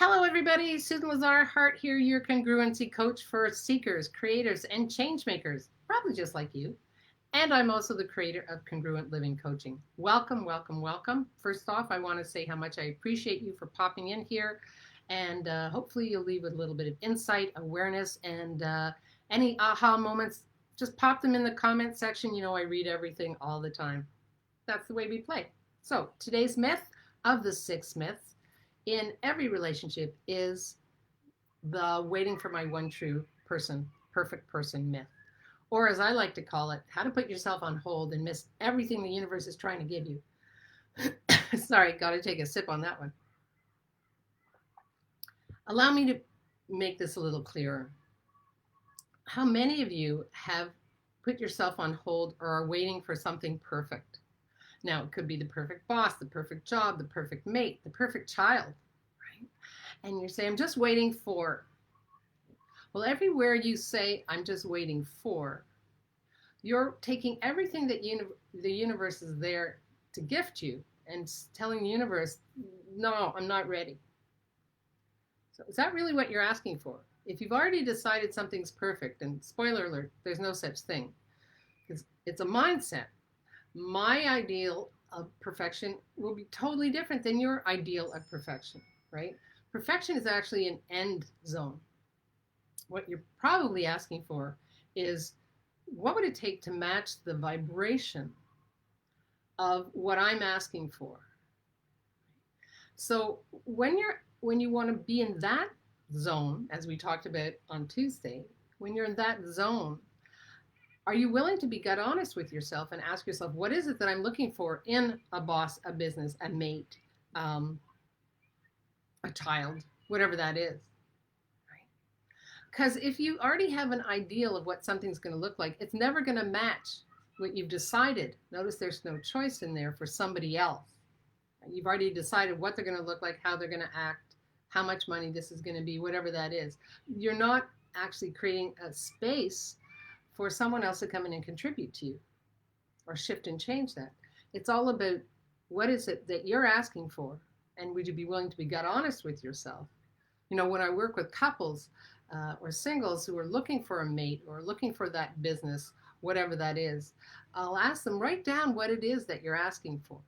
Hello, everybody. Susan Lazar, Hart here, your congruency coach for seekers, creators, and change makers, probably just like you. And I'm also the creator of Congruent Living Coaching. Welcome, welcome, welcome. First off, I want to say how much I appreciate you for popping in here. And hopefully, you'll leave with a little bit of insight, awareness, and any aha moments. Just pop them in the comment section. You know, I read everything all the time. That's the way we play. So, today's myth of the six myths in every relationship is the waiting for my one true person, perfect person myth. Or as I like to call it, how to put yourself on hold and miss everything the universe is trying to give you. Sorry, got to take a sip on that one. Allow me to make this a little clearer. How many of you have put yourself on hold or are waiting for something perfect? Now, it could be the perfect boss, the perfect job, the perfect mate, the perfect child, right? And you say, I'm just waiting for. Well, everywhere you say, I'm just waiting for, you're taking everything that the universe is there to gift you and telling the universe, no, I'm not ready. So is that really what you're asking for? If you've already decided something's perfect, and spoiler alert, there's no such thing, because it's a mindset. My ideal of perfection will be totally different than your ideal of perfection, right? Perfection is actually an end zone. What you're probably asking for is, what would it take to match the vibration of what I'm asking for? So when you want to be in that zone, as we talked about on Tuesday, when you're in that zone, are you willing to be gut honest with yourself and ask yourself, what is it that I'm looking for in a boss, a business, a mate, a child, whatever that is? Right? Because if you already have an ideal of what something's going to look like, it's never going to match what you've decided. Notice there's no choice in there for somebody else. You've already decided what they're going to look like, how they're going to act, how much money this is going to be, whatever that is. You're not actually creating a space for someone else to come in and contribute to you or shift and change that. It's all about what is it that you're asking for, and would you be willing to be gut honest with yourself? You know, when I work with couples or singles who are looking for a mate or looking for that business, whatever that is, I'll ask them, write down what it is that you're asking for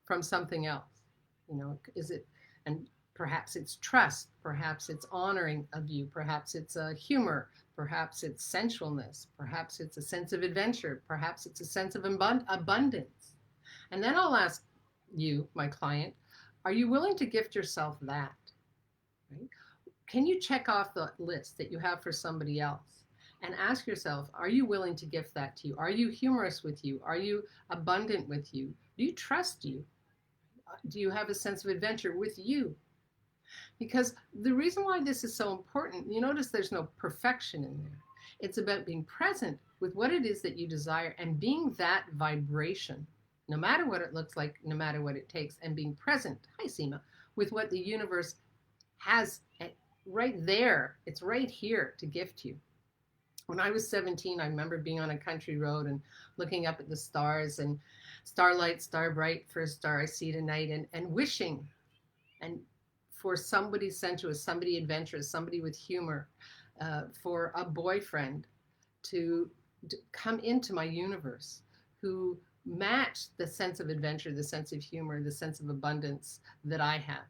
from something else. You know, is it, and perhaps it's trust, perhaps it's honoring of you, perhaps it's humor, perhaps it's sensualness, perhaps it's a sense of adventure, perhaps it's a sense of abundance. And then I'll ask you, my client, are you willing to gift yourself that? Right? Can you check off the list that you have for somebody else and ask yourself, are you willing to gift that to you? Are you humorous with you? Are you abundant with you? Do you trust you? Do you have a sense of adventure with you? Because the reason why this is so important, you notice there's no perfection in there. It's about being present with what it is that you desire and being that vibration, no matter what it looks like, no matter what it takes, and being present, hi Seema, with what the universe has right there. It's right here to gift you. When I was 17, I remember being on a country road and looking up at the stars and starlight, star bright, first star I see tonight, and wishing and for somebody sensuous, somebody adventurous, somebody with humor, for a boyfriend to come into my universe who matched the sense of adventure, the sense of humor, the sense of abundance that I have.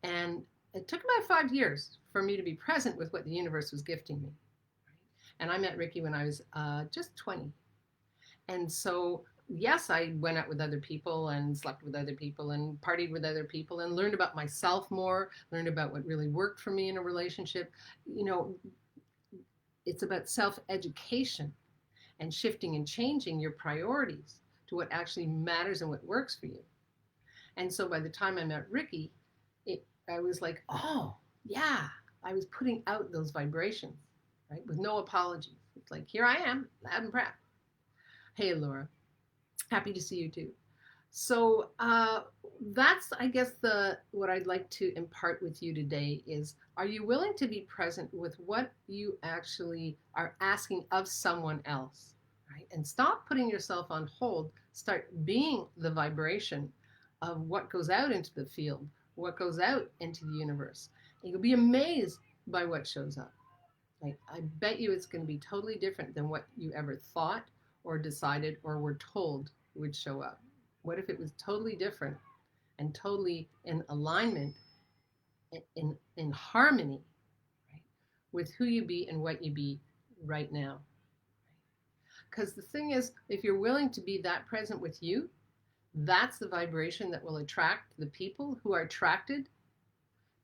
And it took about 5 years for me to be present with what the universe was gifting me. And I met Ricky when I was just 20. And so, yes, I went out with other people and slept with other people and partied with other people and learned about myself more, learned about what really worked for me in a relationship. You know, it's about self-education and shifting and changing your priorities to what actually matters and what works for you. And so by the time I met Ricky, I was like, oh, yeah, I was putting out those vibrations, right, with no apologies. It's like, here I am, loud and proud. Hey, Laura. Happy to see you too. So that's, I guess, what I'd like to impart with you today is, are you willing to be present with what you actually are asking of someone else, right? And stop putting yourself on hold. Start being the vibration of what goes out into the field what goes out into the universe. And you'll be amazed by what shows up. Like, I bet you it's going to be totally different than what you ever thought or decided or were told would show up. What if it was totally different and totally in alignment, in harmony, right, with who you be and what you be right now? Because the thing is, if you're willing to be that present with you, that's the vibration that will attract the people who are attracted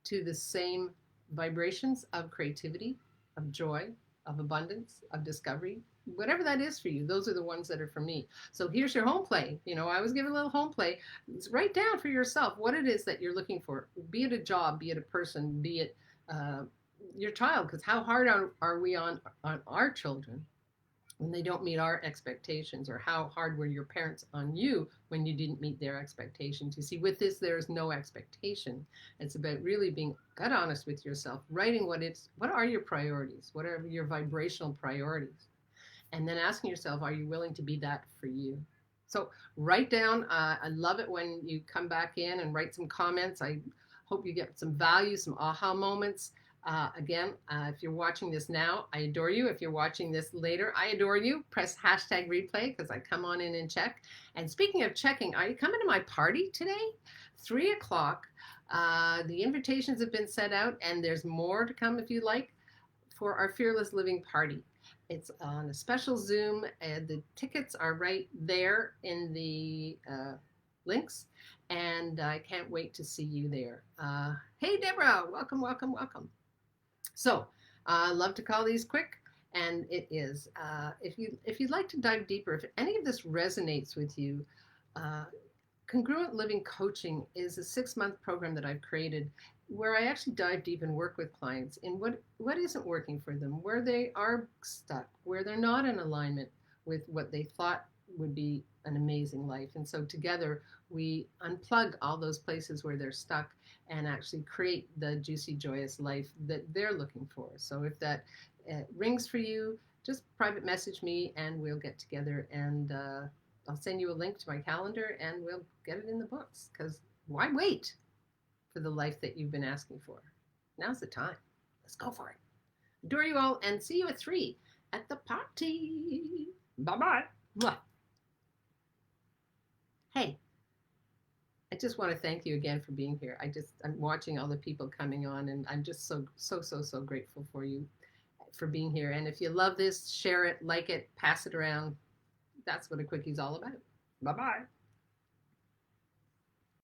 to the same vibrations of creativity, of joy, of abundance, of discovery, whatever that is for you. Those are the ones that are for me. So here's your home play. I always give a little home play. Write down for yourself what it is that you're looking for, be it a job, be it a person, be it your child, because how hard are we on our children when they don't meet our expectations, or how hard were your parents on you when you didn't meet their expectations? You see, with this, there is no expectation. It's about really being gut honest with yourself, writing what are your priorities? What are your vibrational priorities? And then asking yourself, are you willing to be that for you? So write down. I love it when you come back in and write some comments. I hope you get some value, some aha moments. Again, if you're watching this now, I adore you. If you're watching this later, I adore you. Press #replay because I come on in and check. And speaking of checking, are you coming to my party today? 3 o'clock. The invitations have been sent out, and there's more to come if you like, for our Fearless Living Party. It's on a special Zoom, and the tickets are right there in the links, and I can't wait to see you there. Hey, Deborah, welcome, welcome, welcome. So I love to call these quick, and it is. If you'd like to dive deeper, if any of this resonates with you, Congruent Living Coaching is a 6-month program that I've created where I actually dive deep and work with clients in what isn't working for them, where they are stuck, where they're not in alignment with what they thought would be an amazing life. And so together we unplug all those places where they're stuck and actually create the juicy, joyous life that they're looking for. So if that rings for you, just private message me and we'll get together, and I'll send you a link to my calendar and we'll get it in the books, because why wait for the life that you've been asking for? Now's the time. Let's go for it. Adore you all, and see you at 3 at the party. Bye-bye. Mwah. Hey, I just want to thank you again for being here. I'm watching all the people coming on, and I'm just so grateful for you for being here. And if you love this, share it, like it, pass it around. That's what a Quickie's all about. Bye-bye.